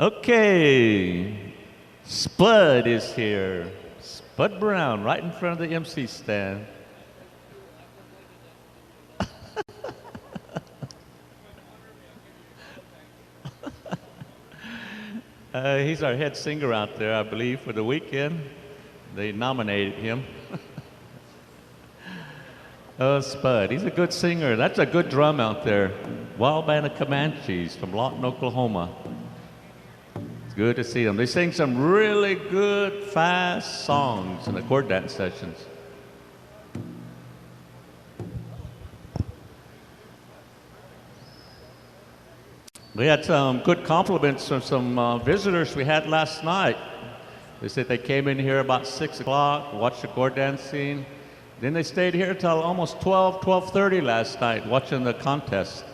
Okay, Spud is here. Spud Brown, right in front of the MC stand. He's our head singer out there, I believe, for the weekend. They nominated him. Oh, Spud, he's a good singer. That's a good drum out there. Wild Band of Comanches from Lawton, Oklahoma. It's good to see them. They sing some really good, fast songs in the chord dance sessions. We had some good compliments from some visitors we had last night. They said they came in here about 6 o'clock, watched the chord dancing. Then they stayed here till almost 12:30 last night watching the contest.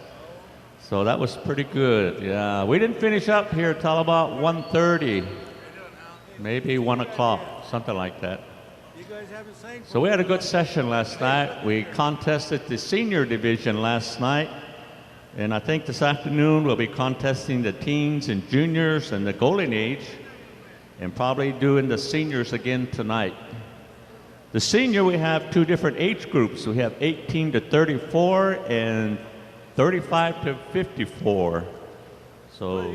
So that was pretty good. Yeah, we didn't finish up here till about 1:30, maybe 1 o'clock, something like that. So we had a good session last night. We contested the senior division last night. And I think this afternoon we'll be contesting the teens and juniors and the golden age, and probably doing the seniors again tonight. The senior, we have two different age groups. We have 18 to 34 and 35 to 54. So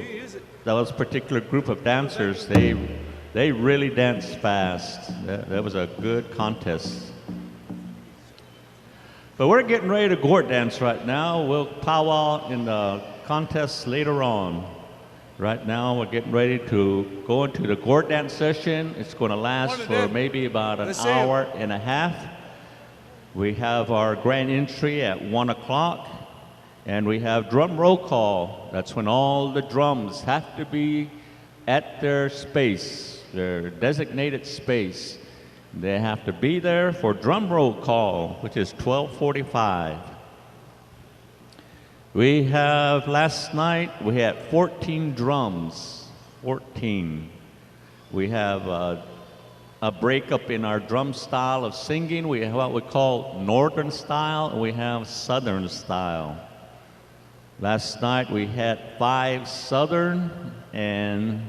that was a particular group of dancers. They really danced fast. That was a good contest. But we're getting ready to chord dance right now. We'll powwow in the contest later on. Right now, we're getting ready to go into the chord dance session. It's going to last for maybe about an hour and a half. We have our grand entry at 1 o'clock, and we have drum roll call. That's when all the drums have to be at their space, their designated space. They have to be there for drum roll call, which is 12:45. We have, last night, we had 14 drums, 14. We have a breakup in our drum style of singing. We have what we call northern style, and we have southern style. Last night we had 5 southern and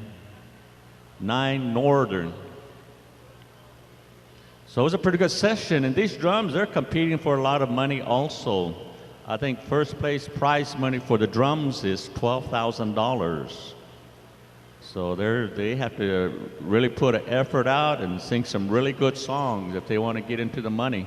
9 northern. So it was a pretty good session, and these drums, they're competing for a lot of money also. I think first place prize money for the drums is $12,000. So they have to really put an effort out and sing some really good songs if they want to get into the money.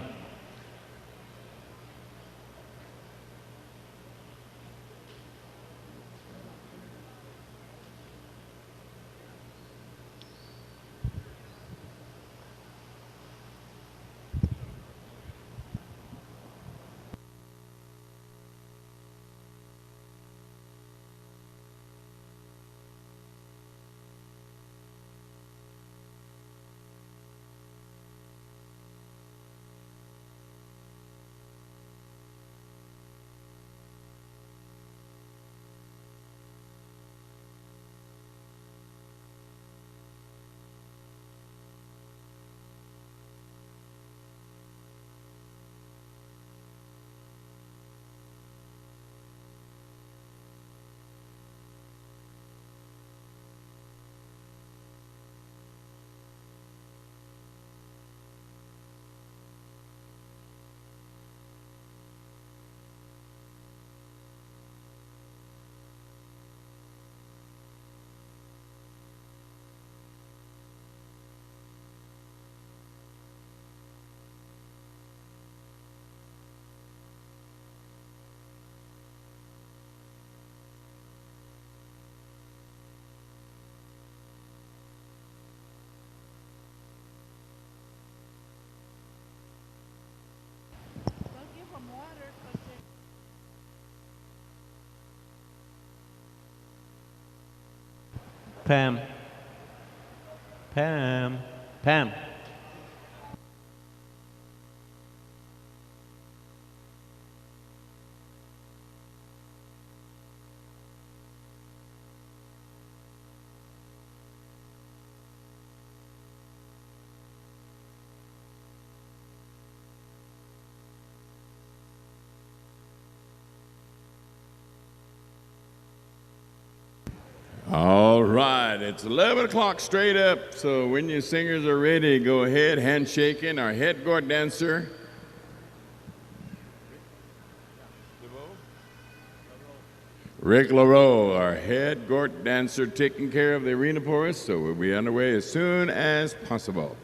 Pam. Pam. Pam. All right, it's 11 o'clock straight up, so when your singers are ready, go ahead, handshaking. Our head gourd dancer, Rick LaRoe, our head gourd dancer, taking care of the arena for us, so we'll be underway as soon as possible.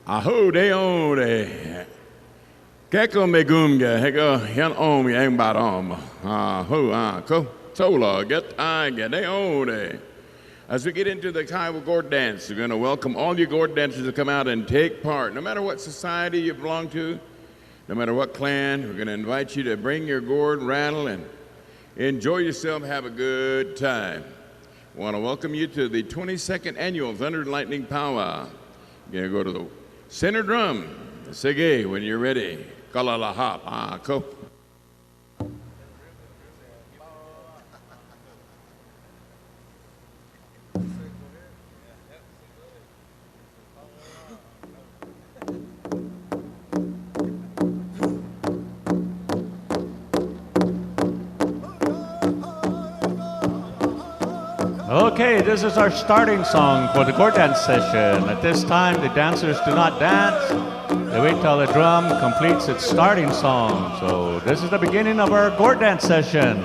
Aho de on de Keko megumga hego yan om yang barom. Aho ko tola get I get de on de. As we get into the Kiowa gourd dance, we're going to welcome all you gourd dancers to come out and take part. No matter what society you belong to, no matter what clan, we're going to invite you to bring your gourd rattle and enjoy yourself, have a good time. I want to welcome you to the 22nd annual Thunder and Lightning Powwow. You're going to go to the center drum, Sige, when you're ready. Kalala hop, ko. Okay, this is our starting song for the gourd dance session. At this time, the dancers do not dance. They wait till the drum completes its starting song. So this is the beginning of our gourd dance session.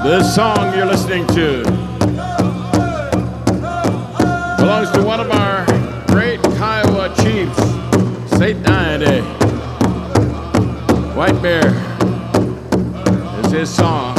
This song you're listening to belongs to one of our great Kiowa chiefs, St. Diane. White Bear is his song.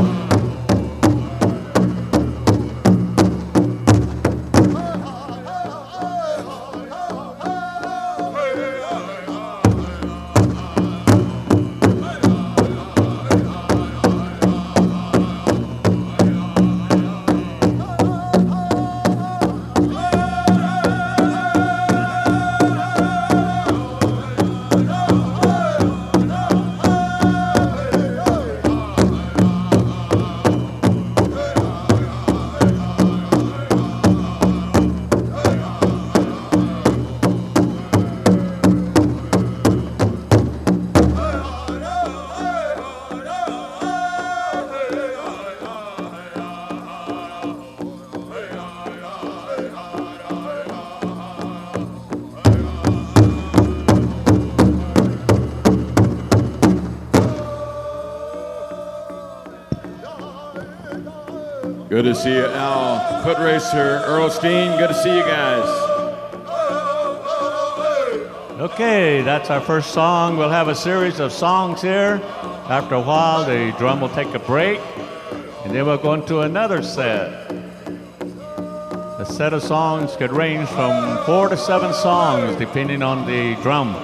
Good to see you, Al. Foot Racer, Earl Steen, good to see you guys. Okay, that's our first song. We'll have a series of songs here. After a while, the drum will take a break, and then we'll go into another set. The set of songs could range from 4 to 7 songs, depending on the drum.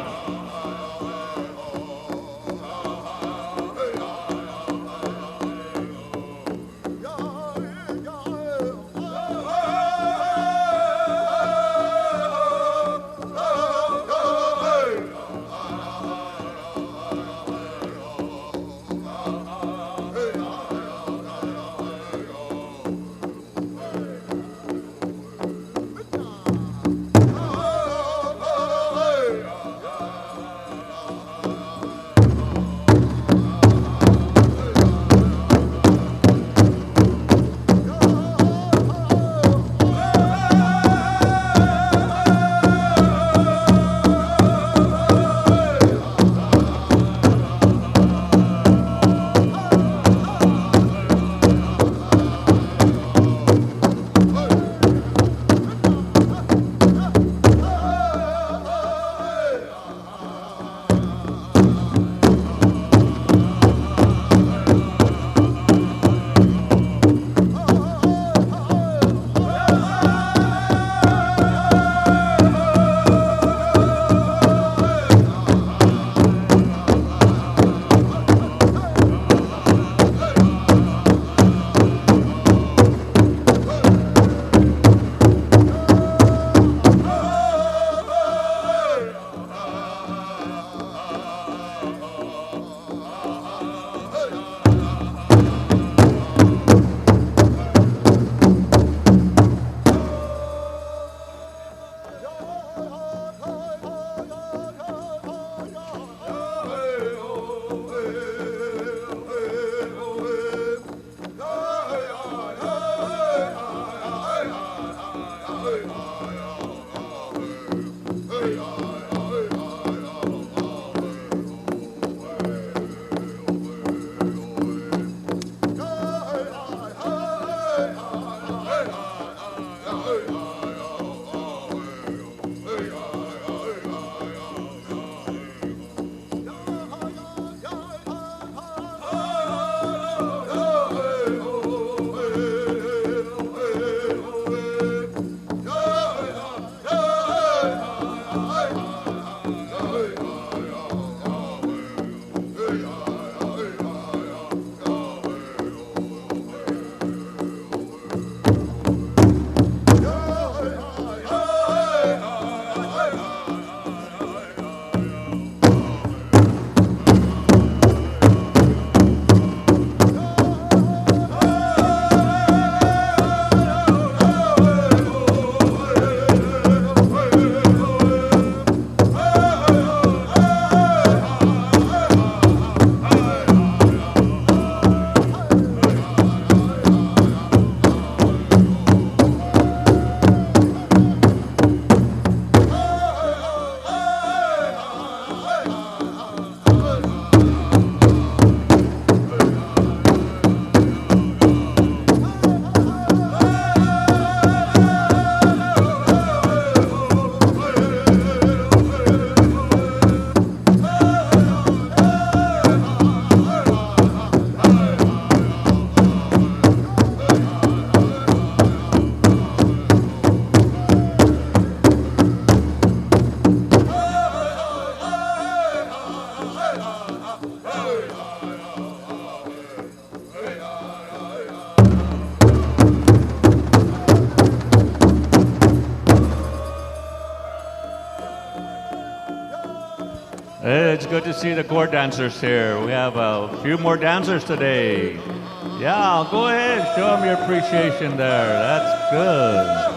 It's good to see the core dancers here. We have a few more dancers today. Yeah, go ahead, show them your appreciation there. That's good.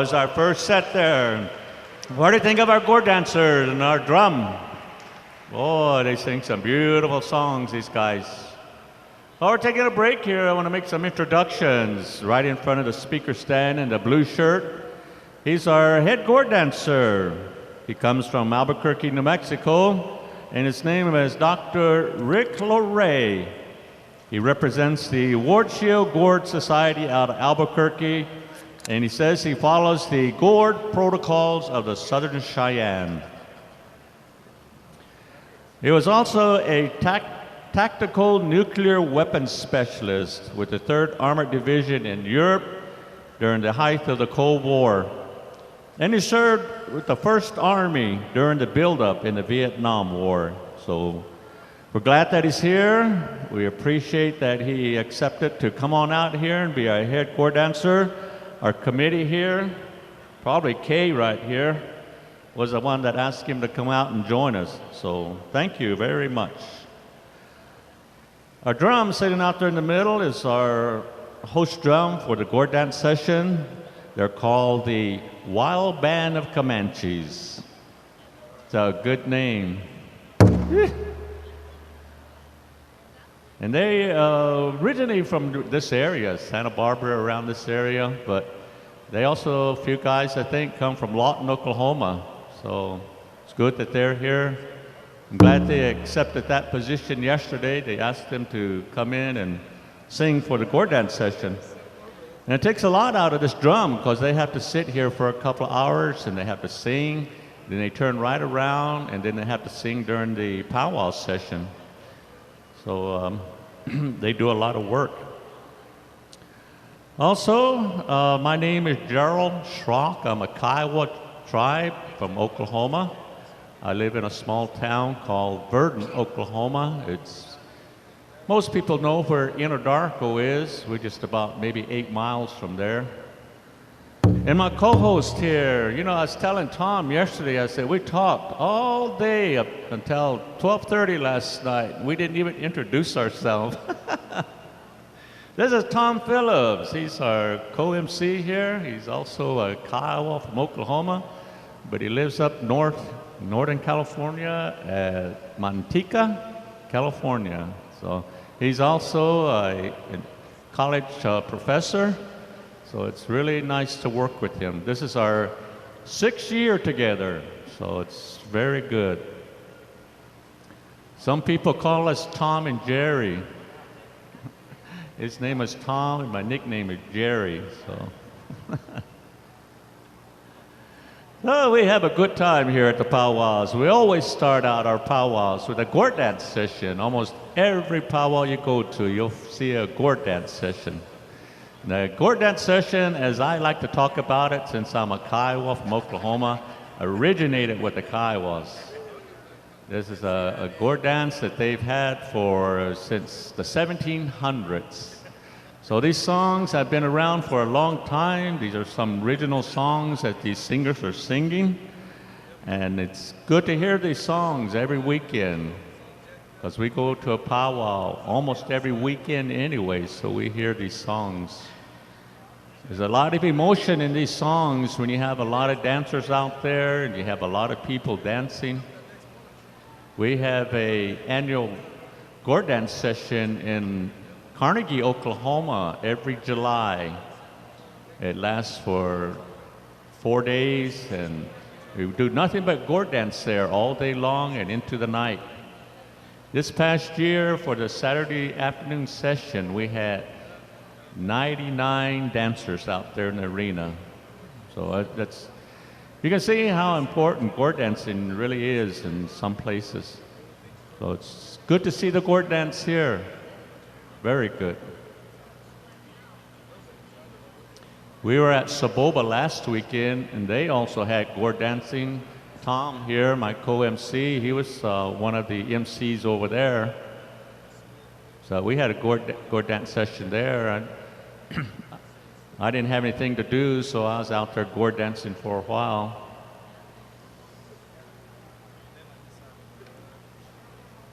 was our first set there. What do you think of our gourd dancers and our drum? Boy, they sing some beautiful songs, these guys. While we're taking a break here, I want to make some introductions. Right in front of the speaker stand in the blue shirt, he's our head gourd dancer. He comes from Albuquerque, New Mexico, and his name is Dr. Rick Loray. He represents the Ward Shield Gourd Society out of Albuquerque, and he says he follows the gourd protocols of the Southern Cheyenne. He was also a tactical nuclear weapons specialist with the 3rd Armored Division in Europe during the height of the Cold War. And he served with the 1st Army during the buildup in the Vietnam War. So we're glad that he's here. We appreciate that he accepted to come on out here and be our head gourd dancer. Our committee here, probably Kay right here, was the one that asked him to come out and join us. So thank you very much. Our drum sitting out there in the middle is our host drum for the gourd dance session. They're called the Wild Band of Comanches. It's a good name. And they originate from this area, Santa Barbara, around this area, but they also, a few guys, I think, come from Lawton, Oklahoma. So it's good that they're here. I'm glad they accepted that position yesterday. They asked them to come in and sing for the gourd dance session. And it takes a lot out of this drum because they have to sit here for a couple of hours and they have to sing. Then they turn right around and then they have to sing during the powwow session. So they do a lot of work. Also, my name is Gerald Schrock. I'm a Kiowa tribe from Oklahoma. I live in a small town called Verdon, Oklahoma. Most people know where Anadarko is. We're just about maybe 8 miles from there. And my co-host here, you know, I was telling Tom yesterday, I said, we talked all day up until 12:30 last night. We didn't even introduce ourselves. This is Tom Phillips. He's our co-MC here. He's also a Kiowa from Oklahoma, but he lives up Northern California at Manteca, California. So he's also a college professor. So it's really nice to work with him. This is our 6th year together, so it's very good. Some people call us Tom and Jerry. His name is Tom and my nickname is Jerry. So we have a good time here at the powwows. We always start out our powwows with a gourd dance session. Almost every powwow you go to, you'll see a gourd dance session. The gourd dance session, as I like to talk about it, since I'm a Kiowa from Oklahoma, originated with the Kiowas. This is a gourd dance that they've had since the 1700s. So these songs have been around for a long time. These are some original songs that these singers are singing. And it's good to hear these songs every weekend, because we go to a powwow almost every weekend anyway, so we hear these songs. There's a lot of emotion in these songs when you have a lot of dancers out there and you have a lot of people dancing. We have an annual gourd dance session in Carnegie, Oklahoma every July. It lasts for 4 days and we do nothing but gourd dance there all day long and into the night. This past year, for the Saturday afternoon session, we had 99 dancers out there in the arena. So you can see how important gourd dancing really is in some places. So it's good to see the gourd dance here. Very good. We were at Saboba last weekend, and they also had gourd dancing. Tom here, my co-MC, he was one of the MCs over there. So we had a gourd dance session there. I didn't have anything to do, so I was out there gourd dancing for a while.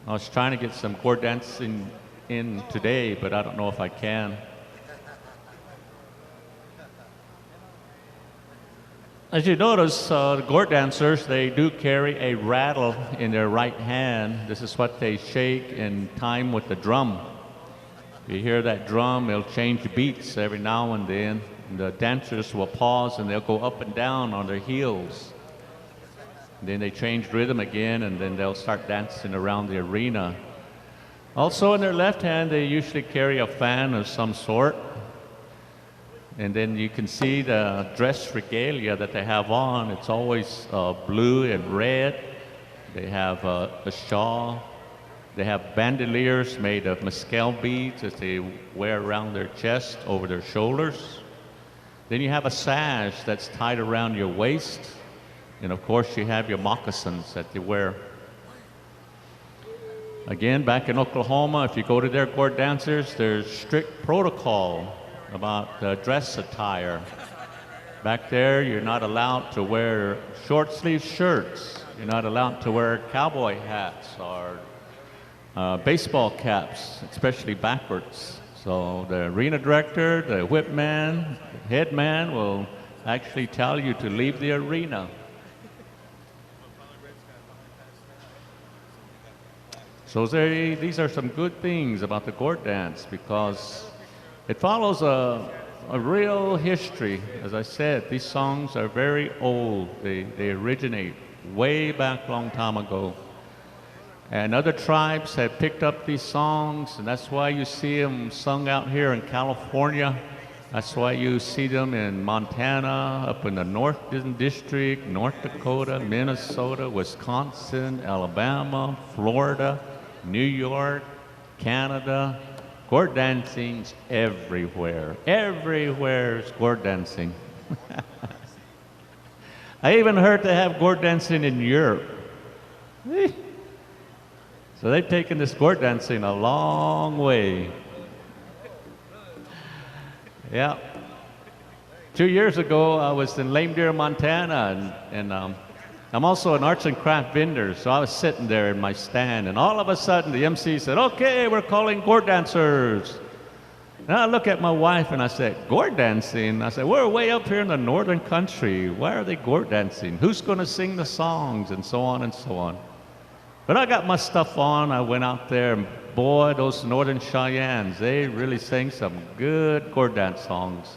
I was trying to get some gourd dancing in today, but I don't know if I can. As you notice, the gourd dancers, they do carry a rattle in their right hand. This is what they shake in time with the drum. You hear that drum, it'll change beats every now and then. And the dancers will pause and they'll go up and down on their heels. Then they change rhythm again, and then they'll start dancing around the arena. Also in their left hand, they usually carry a fan of some sort. And then you can see the dress regalia that they have on. It's always blue and red. They have a shawl. They have bandoliers made of mescal beads that they wear around their chest, over their shoulders. Then you have a sash that's tied around your waist. And of course, you have your moccasins that you wear. Again, back in Oklahoma, if you go to their gourd dancers, there's strict protocol about dress attire. Back there, you're not allowed to wear short sleeve shirts. You're not allowed to wear cowboy hats or baseball caps, especially backwards. So the arena director, the whip man, head man will actually tell you to leave the arena. So these are some good things about the gourd dance, because it follows a real history. As I said, these songs are very old. They originate way back a long time ago. And other tribes have picked up these songs, and that's why you see them sung out here in California. That's why you see them in Montana, up in the Northern District, North Dakota, Minnesota, Wisconsin, Alabama, Florida, New York, Canada. Gourd dancing's everywhere. Everywhere is gourd dancing. I even heard they have gourd dancing in Europe. So they've taken this gourd dancing a long way. Yeah. 2 years ago, I was in Lame Deer, Montana, and I'm also an arts and craft vendor, so I was sitting there in my stand, and all of a sudden the MC said, "Okay, we're calling gourd dancers." And I look at my wife and I said, "Gourd dancing?" I said, "We're way up here in the northern country. Why are they gourd dancing? Who's going to sing the songs?" And so on and so on. But I got my stuff on. I went out there, and boy, those Northern Cheyennes, they really sang some good gourd dance songs.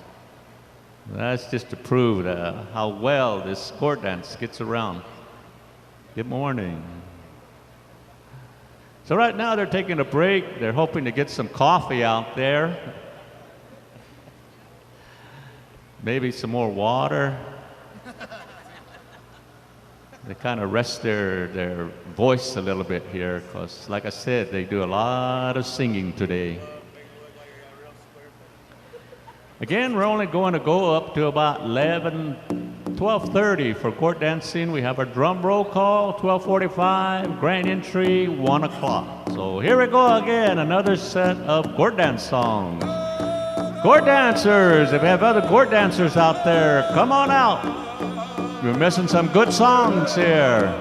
That's just to prove how well this gourd dance gets around. Good morning. So right now they're taking a break. They're hoping to get some coffee out there. Maybe some more water. They kind of rest their voice a little bit here, because like I said, they do a lot of singing today. Again, we're only going to go up to about 12:30 for gourd dancing. We have our drum roll call, 12:45, grand entry, 1 o'clock. So here we go again, another set of gourd dance songs. Gourd dancers, if we have other gourd dancers out there, come on out. We're missing some good songs here.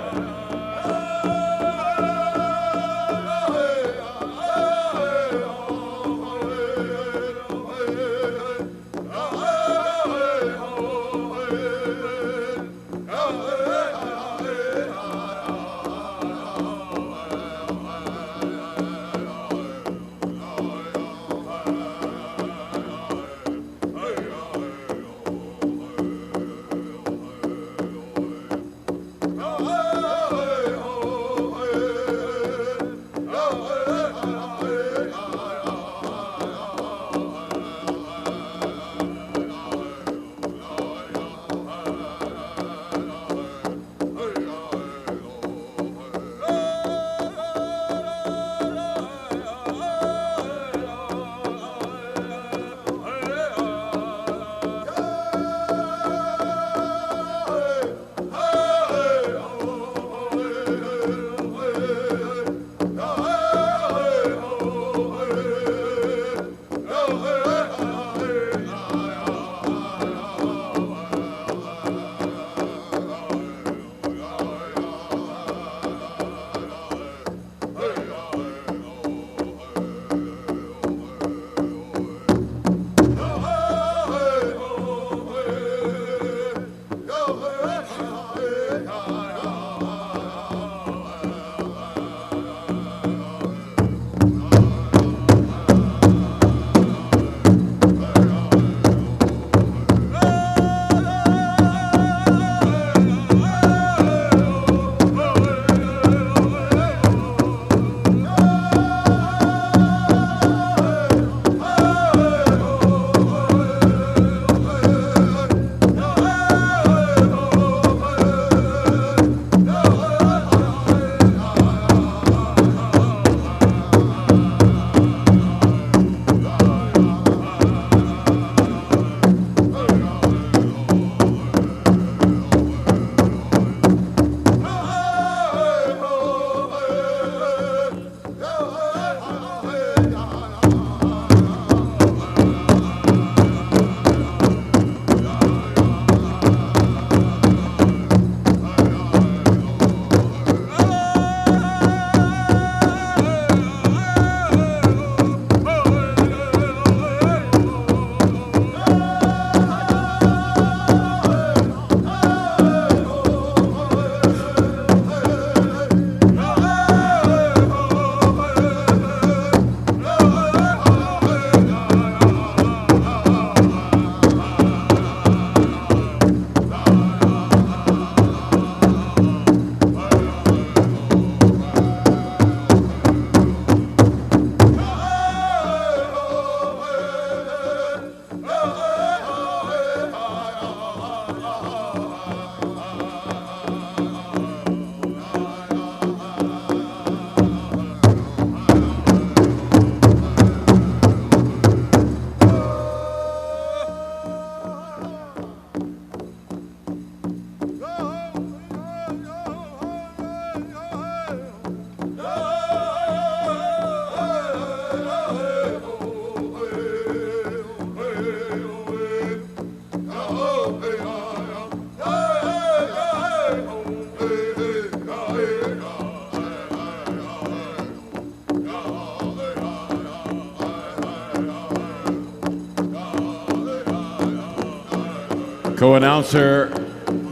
Co-announcer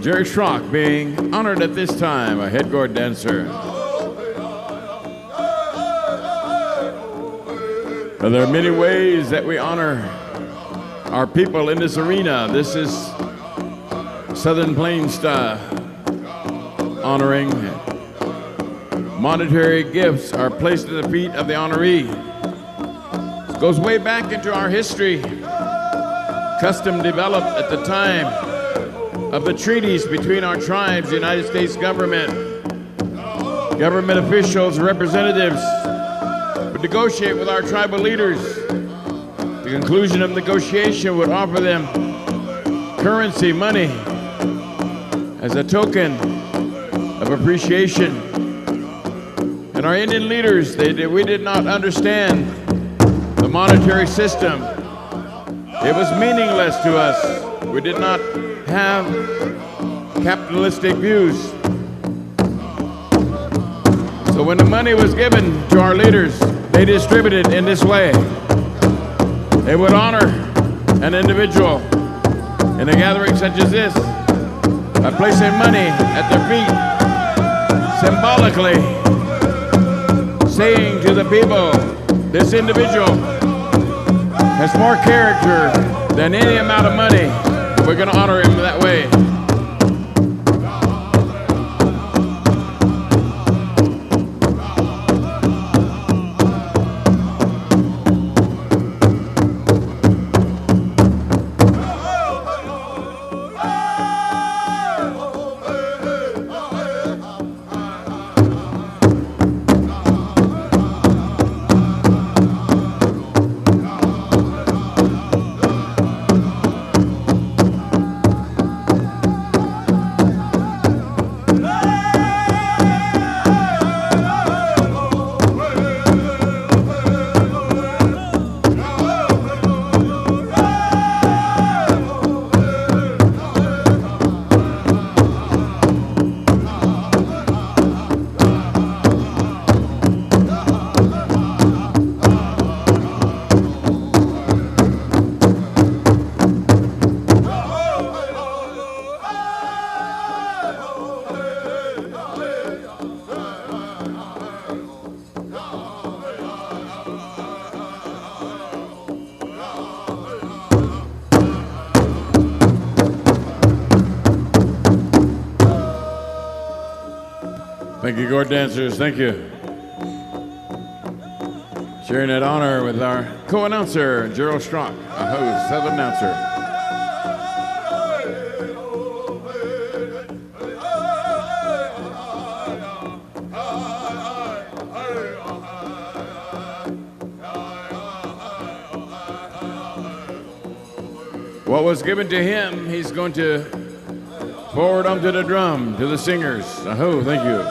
Jerry Schrock being honored at this time, a head gourd dancer. But there are many ways that we honor our people in this arena. This is Southern Plains style. Honoring monetary gifts are placed at the feet of the honoree. It goes way back into our history. Custom developed at the time of the treaties between our tribes, the United States government. Government officials, representatives would negotiate with our tribal leaders. The conclusion of negotiation would offer them currency, money, as a token of appreciation. And our Indian leaders, we did not understand the monetary system. It was meaningless to us. We did not have capitalistic views. So when the money was given to our leaders, they distributed in this way. They would honor an individual in a gathering such as this by placing money at their feet, symbolically saying to the people, this individual has more character than any amount of money. We're going to honor him that way. Thank you, gourd dancers. Thank you. Sharing that honor with our co-announcer, Gerald Strunk, a host, Southern announcer. What was given to him, he's going to forward onto the drum, to the singers. Aho, thank you.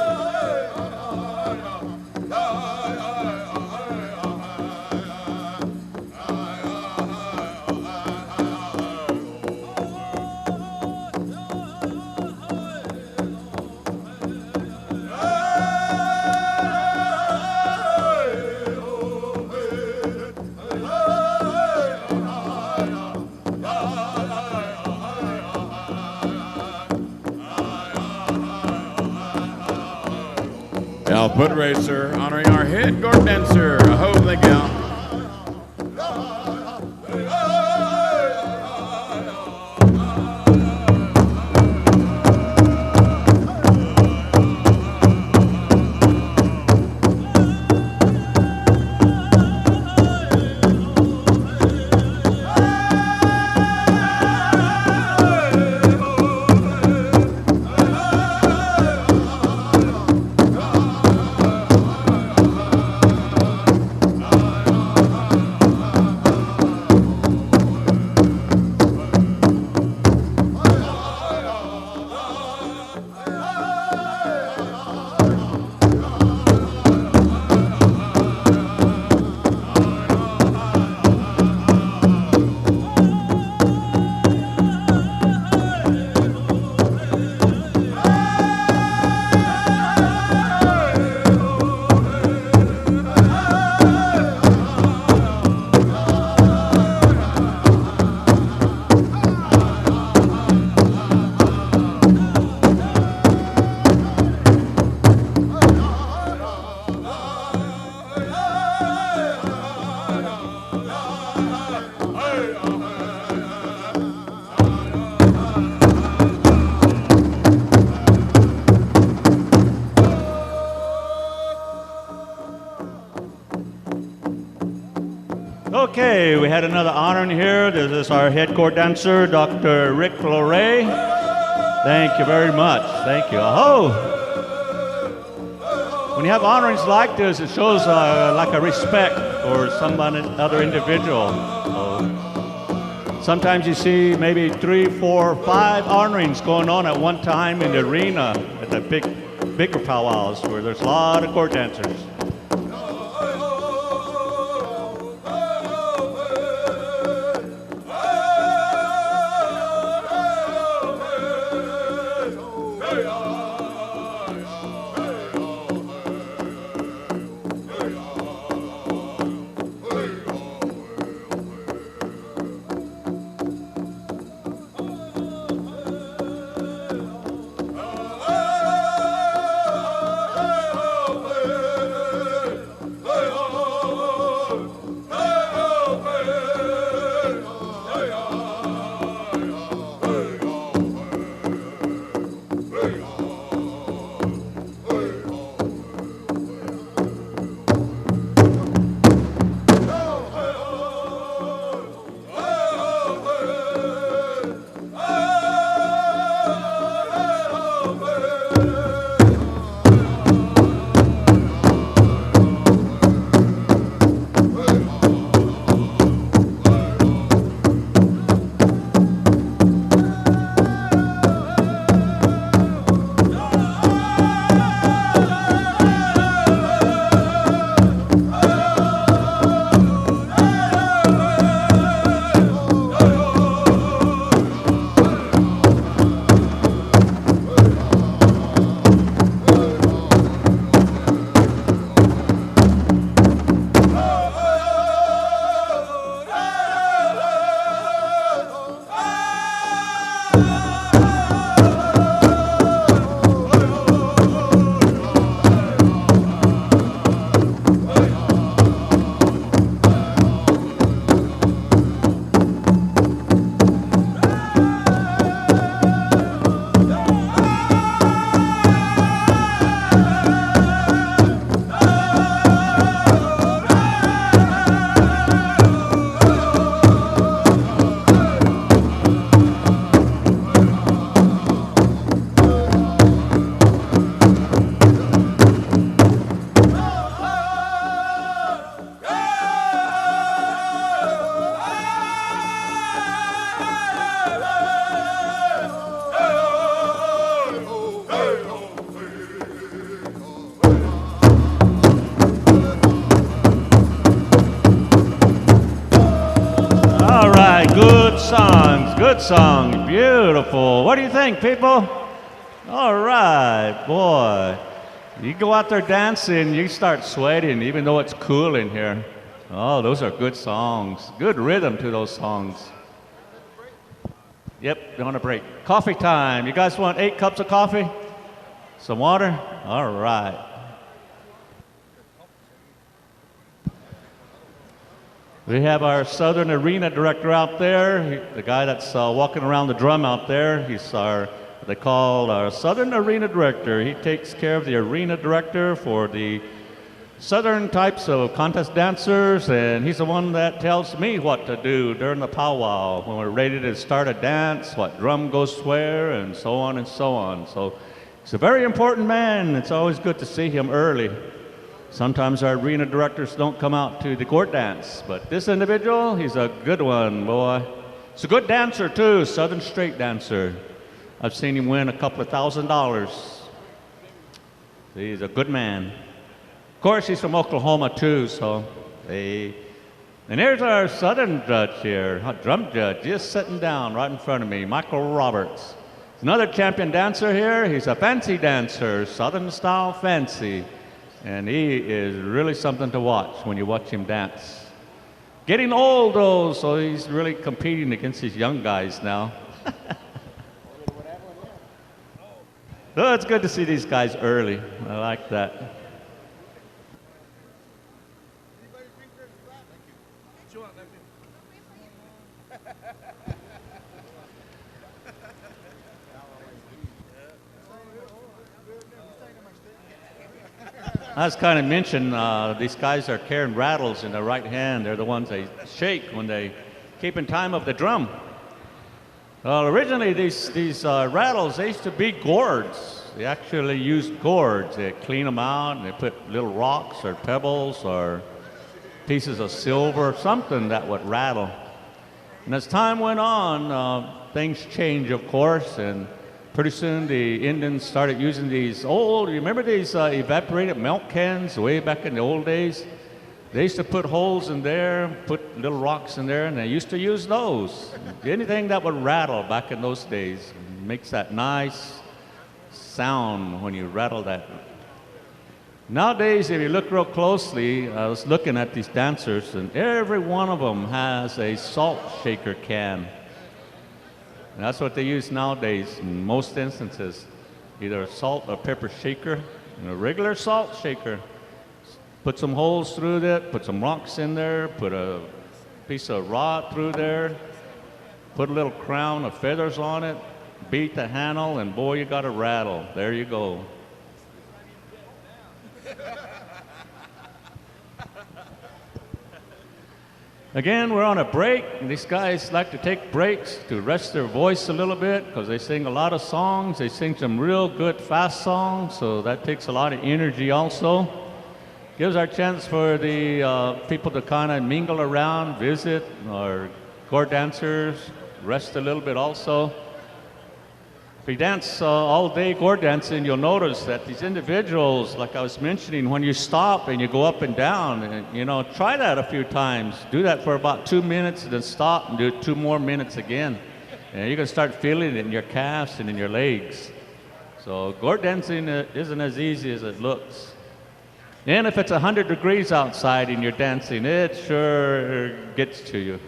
Foot racer, honoring our head gourd dancer. Aho, thank you. Okay, we had another honor in here. This is our head court dancer, Dr. Rick Loray. Thank you very much. Thank you. Oh! When you have honorings like this, it shows like a respect for somebody, other individual. So, sometimes you see maybe 3, 4, 5 honorings going on at one time in the arena at the bigger powwows where there's a lot of court dancers. Good song, beautiful. What do you think, people? All right, boy. You go out there dancing, you start sweating, even though it's cool in here. Oh, those are good songs. Good rhythm to those songs. Yep, they're on a break. Coffee time. You guys want 8 cups of coffee? Some water? All right. We have our Southern Arena Director out there, the guy that's walking around the drum out there. He's they call our Southern Arena Director. He takes care of the arena director for the Southern types of contest dancers, and he's the one that tells me what to do during the powwow when we're ready to start a dance, what drum goes where, and so on and so on. So he's a very important man. It's always good to see him early. Sometimes our arena directors don't come out to the court dance, but this individual, he's a good one, boy. He's a good dancer too, Southern straight dancer. I've seen him win a couple of $1,000. He's a good man. Of course, he's from Oklahoma too, so and here's our Southern judge here, a drum judge, just sitting down right in front of me, Michael Roberts. Another champion dancer here. He's a fancy dancer, Southern style fancy. And he is really something to watch when you watch him dance. Getting old though, so he's really competing against these young guys now. So it's good to see these guys early. I like that. I was kind of mentioned, these guys are carrying rattles in their right hand. They're the ones they shake when they keep in time of the drum. Originally, these rattles, they used to be gourds. They actually used gourds. They clean them out, and they put little rocks or pebbles or pieces of silver or something that would rattle. And as time went on, things changed, of course, and pretty soon the Indians started using these old, you remember these evaporated milk cans way back in the old days? They used to put holes in there, put little rocks in there, and they used to use those. Anything that would rattle back in those days makes that nice sound when you rattle that. Nowadays, if you look real closely, I was looking at these dancers, and every one of them has a salt shaker can. And that's what they use nowadays in most instances, either a salt or pepper shaker, and a regular salt shaker. Put some holes through it, put some rocks in there, put a piece of rod through there, put a little crown of feathers on it, beat the handle, and boy, you got a rattle. There you go. Again, we're on a break. These guys like to take breaks to rest their voice a little bit because they sing a lot of songs. They sing some real good fast songs, so that takes a lot of energy also. Gives our chance for the people to kind of mingle around, visit, our gourd dancers, rest a little bit also. If you dance all day gourd dancing, you'll notice that these individuals, like I was mentioning, when you stop and you go up and down, and, try that a few times. Do that for about 2 minutes, and then stop and do it 2 more minutes again. And you can start feeling it in your calves and in your legs. So gourd dancing isn't as easy as it looks. And if it's 100 degrees outside and you're dancing, it sure gets to you.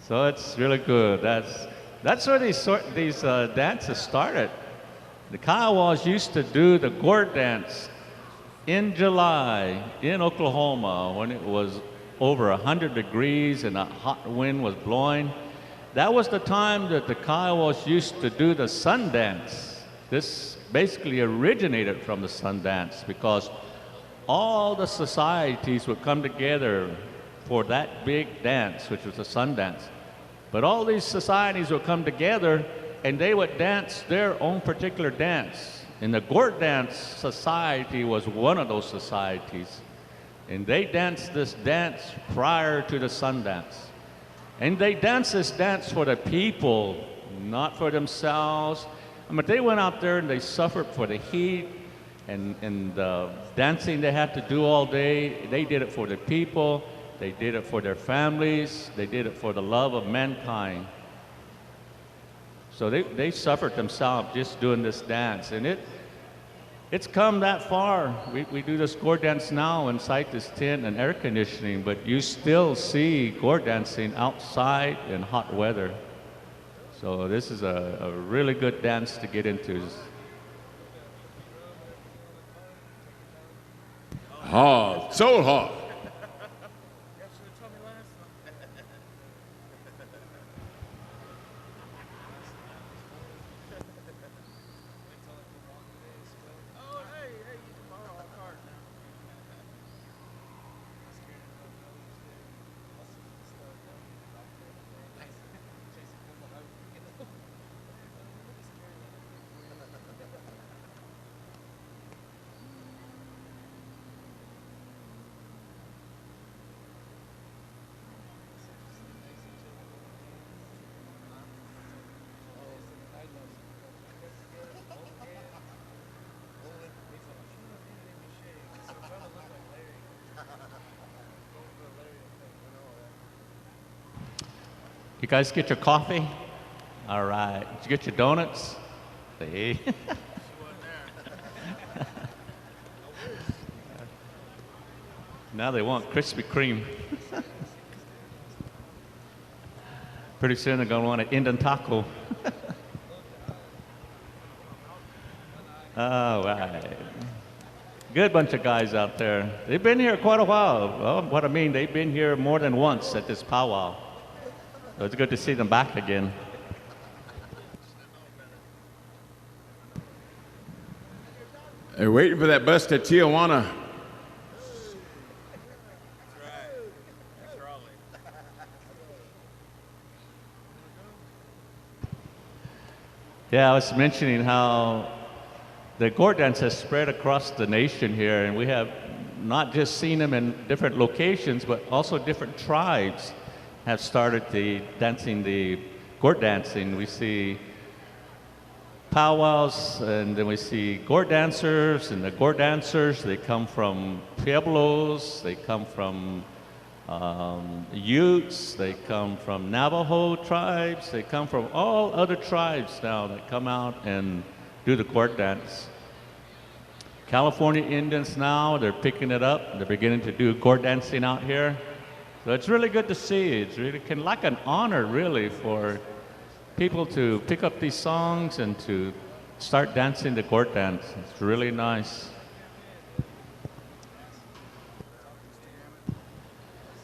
So it's really good. That's where these dances started. The Kiowas used to do the gourd dance in July in Oklahoma when it was over 100 degrees and a hot wind was blowing. That was the time that the Kiowas used to do the sun dance. This basically originated from the sun dance because all the societies would come together for that big dance, which was the sun dance. But all these societies would come together and they would dance their own particular dance. And the Gourd Dance Society was one of those societies. And they danced this dance prior to the sun dance. And they danced this dance for the people, not for themselves. I mean, they went out there and they suffered for the heat and the dancing they had to do all day. They did it for the people. They did it for their families. They did it for the love of mankind. So they suffered themselves just doing this dance. And it's come that far. We do this gourd dance now inside this tent and air conditioning, but you still see gourd dancing outside in hot weather. So this is a really good dance to get into. Hard, so hard. You guys get your coffee? All right. Did you get your donuts? See? Now they want Krispy Kreme. Pretty soon they're going to want an Indian taco. All right. Good bunch of guys out there. They've been here quite a while. Well, what I mean, they've been here more than once at this powwow. So it's good to see them back again. They're waiting for that bus to Tijuana. Yeah, I was mentioning how the gourd dance has spread across the nation here, and we have not just seen them in different locations, but also different tribes have started the gourd dancing. We see powwows, and then we see gourd dancers, and the gourd dancers, they come from Pueblos, they come from Utes, they come from Navajo tribes, they come from all other tribes now that come out and do the gourd dance. California Indians now, they're picking it up, they're beginning to do gourd dancing out here. So it's really good to see. It's really like an honor, really, for people to pick up these songs and to start dancing the gourd dance. It's really nice.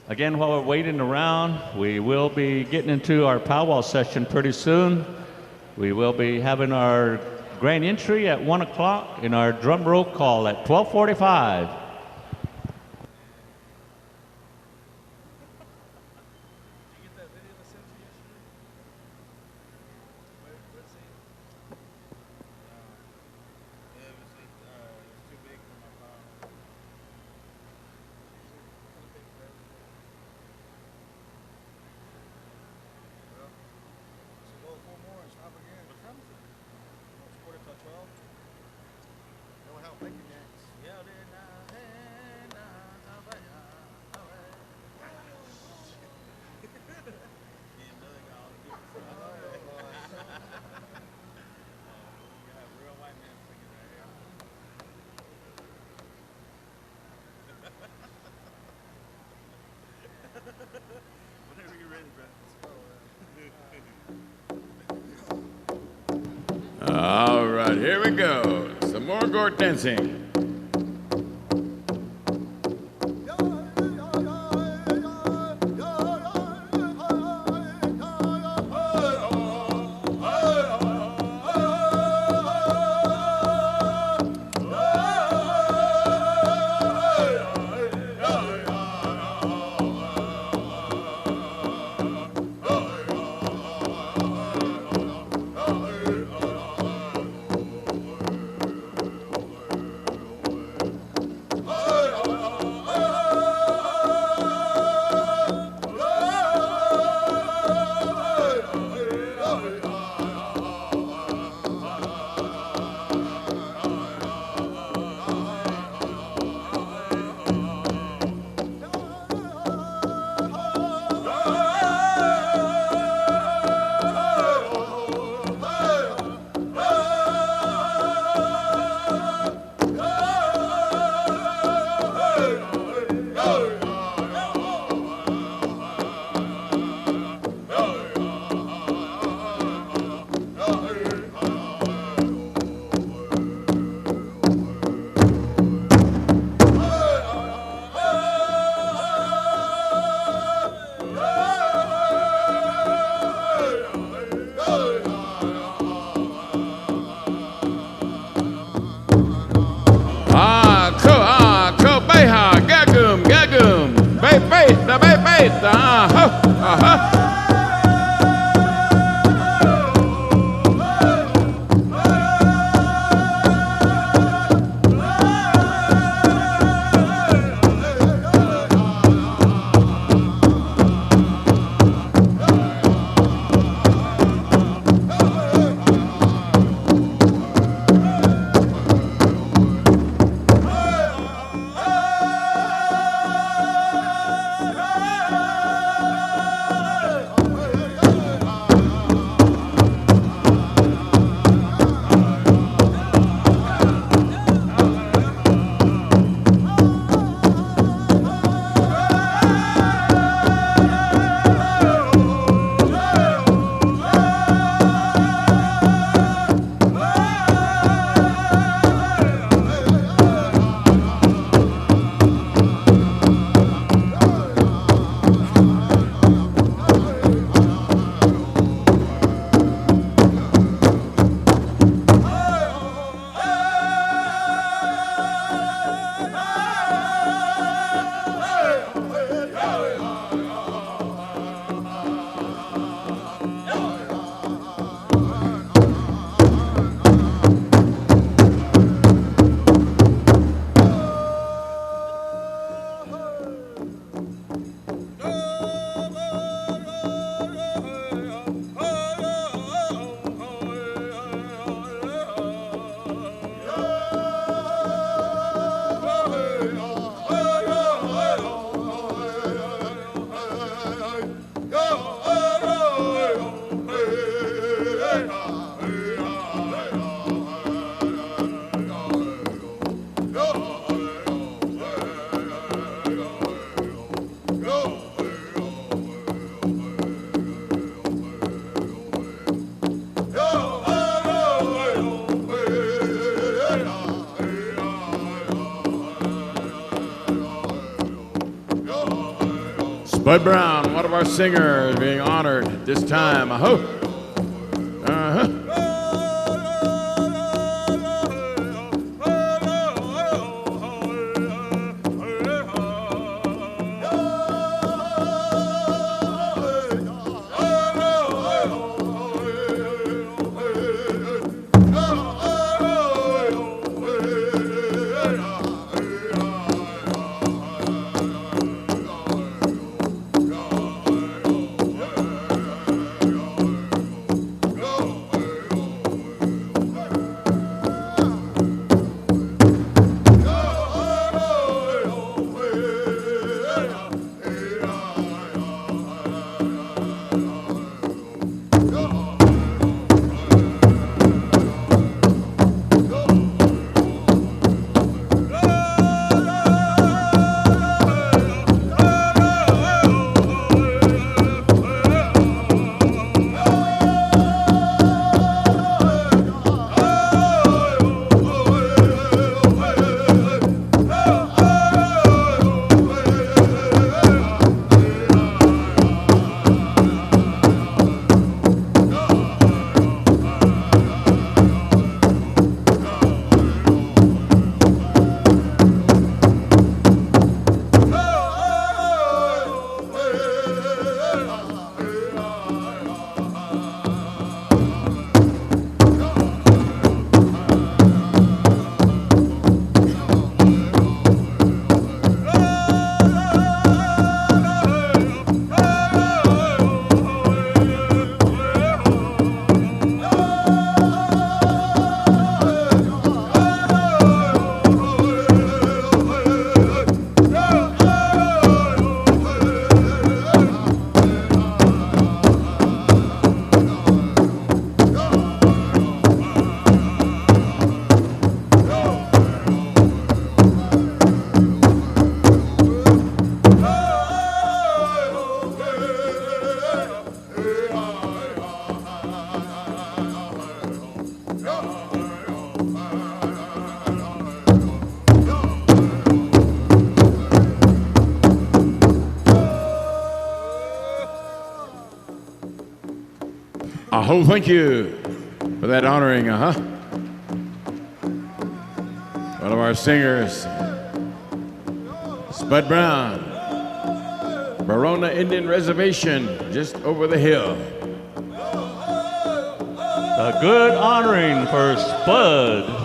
Again, while we're waiting around, we will be getting into our powwow session pretty soon. We will be having our grand entry at 1 o'clock and our drum roll call at 12:45. All right, here we go. Some more gourd dancing. Bud Brown, one of our singers, being honored this time. Thank you for that honoring, one of our singers, Spud Brown, Barona Indian Reservation, just over the hill. A good honoring for Spud.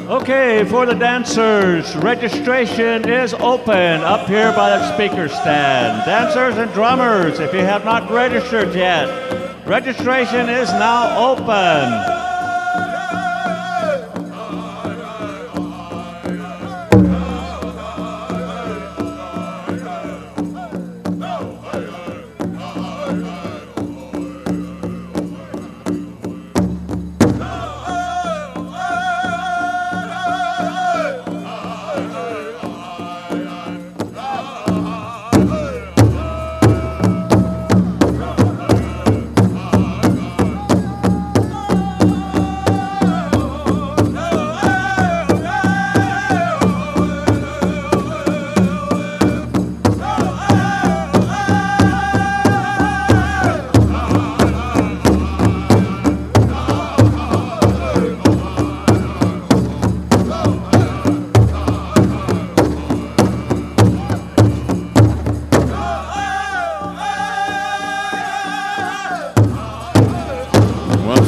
Okay, for the dancers, registration is open up here by the speaker stand. Dancers and drummers, if you have not registered yet, registration is now open.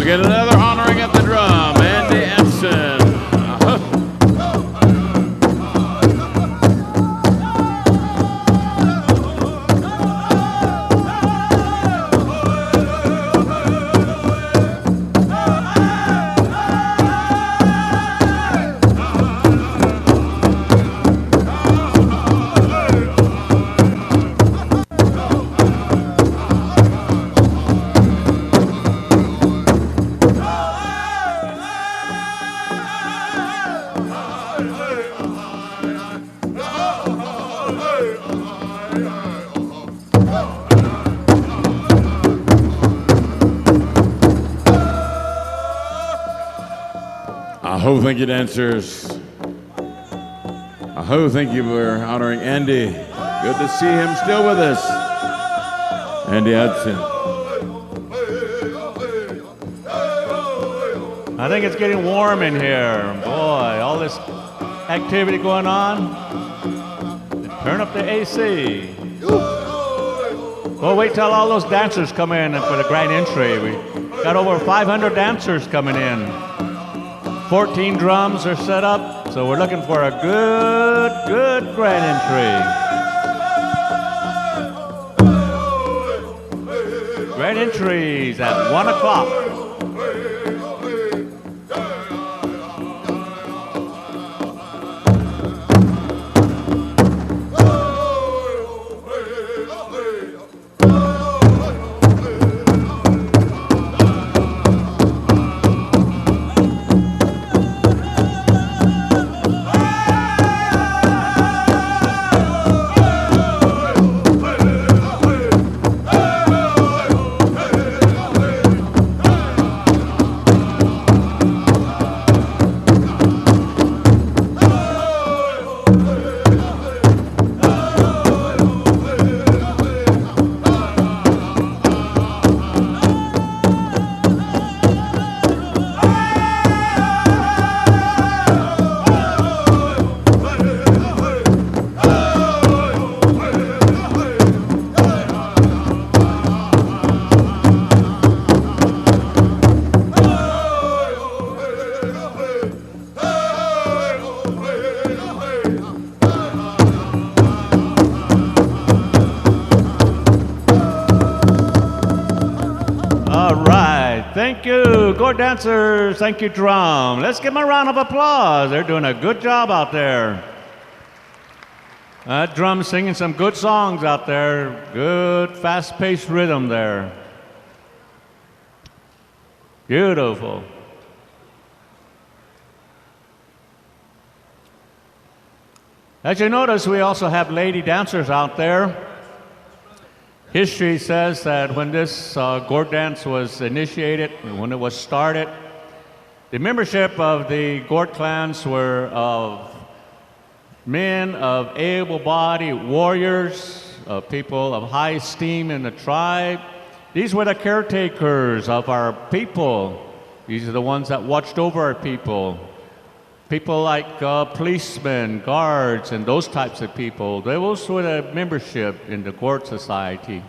Get another honoring at the drum, Andy Anson. Thank you, dancers. Thank you for honoring Andy. Good to see him still with us. Andy Hudson. I think it's getting warm in here. Boy, all this activity going on. Turn up the AC. Well, wait till all those dancers come in for the grand entry. We got over 500 dancers coming in. 14 drums are set up, so we're looking for a good grand entry. Grand entries at 1 o'clock. Thank you, Gourd dancers. Thank you, drum. Let's give them a round of applause. They're doing a good job out there. That drum's singing some good songs out there. Good, fast-paced rhythm there. Beautiful. As you notice, we also have lady dancers out there. History says that when this gourd dance was initiated, when it was started, the membership of the gourd clans were of men of able-bodied warriors, people of high esteem in the tribe. These were the caretakers of our people. These are the ones that watched over our people. People like policemen, guards, and those types of people. Those were the membership in the gourd society.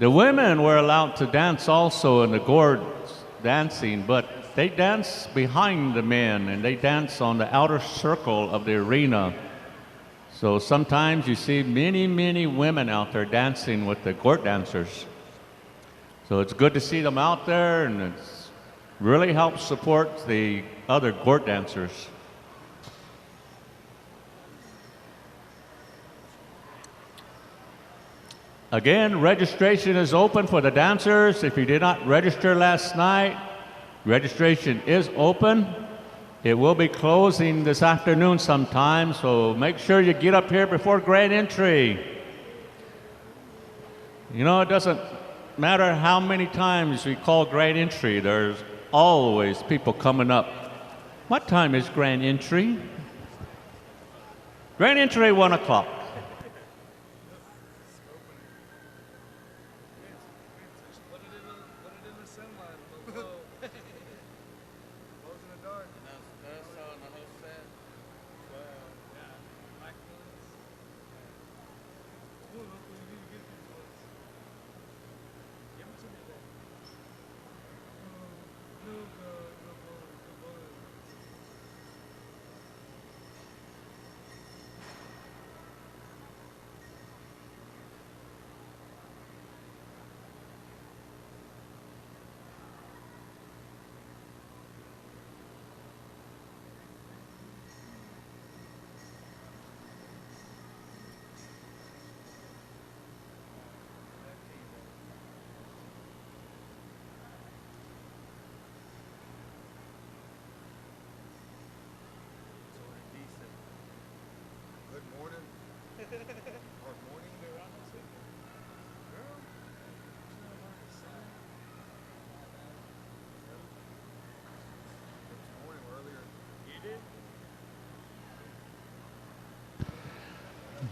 The women were allowed to dance also in the gourd dancing, but they dance behind the men, and they dance on the outer circle of the arena. So sometimes you see many women out there dancing with the gourd dancers. So it's good to see them out there, and it really helps support the other gourd dancers. Again, registration is open for the dancers. If you did not register last night, registration is open. It will be closing this afternoon sometime, so make sure you get up here before grand entry. You know, it doesn't matter how many times we call grand entry, there's always people coming up. What time is grand entry? Grand entry, 1 o'clock.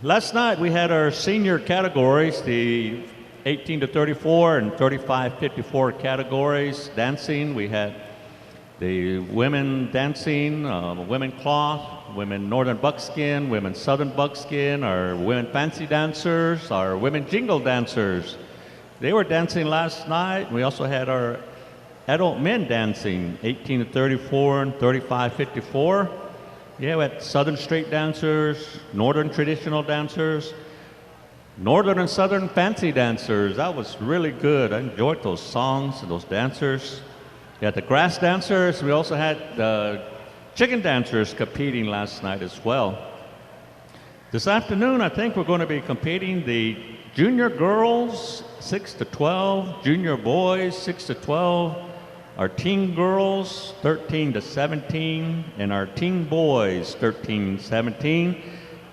Last night we had our senior categories, the 18 to 34 and 35-54 categories dancing. We had the women dancing, women cloth, women northern buckskin, women southern buckskin, our women fancy dancers, our women jingle dancers. They were dancing last night. We also had our adult men dancing, 18 to 34 and 35-54. Yeah, we had southern straight dancers, northern traditional dancers, northern and southern fancy dancers. That was really good. I enjoyed those songs and those dancers. We had the grass dancers. We also had the chicken dancers competing last night as well. This afternoon, I think we're going to be competing the junior girls, 6 to 12, junior boys, 6 to 12, our teen girls, 13 to 17, and our teen boys, 13 to 17.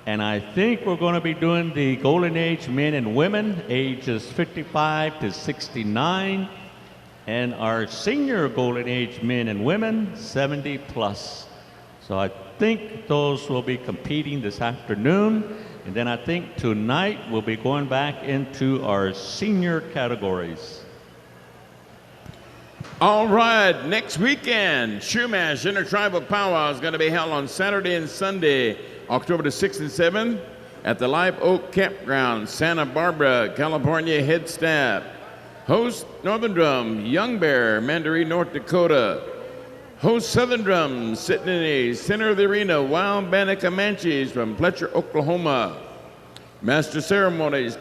And I think we're going to be doing the Golden Age men and women, ages 55 to 69, and our senior Golden Age men and women, 70 plus. So I think those will be competing this afternoon. And then I think tonight we'll be going back into our senior categories. All right, next weekend, Shumash Intertribal Powwow is going to be held on Saturday and Sunday, October the 6th and 7th at the Live Oak Campground, Santa Barbara, California. Head staff, host Northern Drum, Young Bear, Mandaree, North Dakota. Host Southern Drum, sitting in the center of the arena, Wild Band of Comanches from Fletcher, Oklahoma. Master Ceremonies,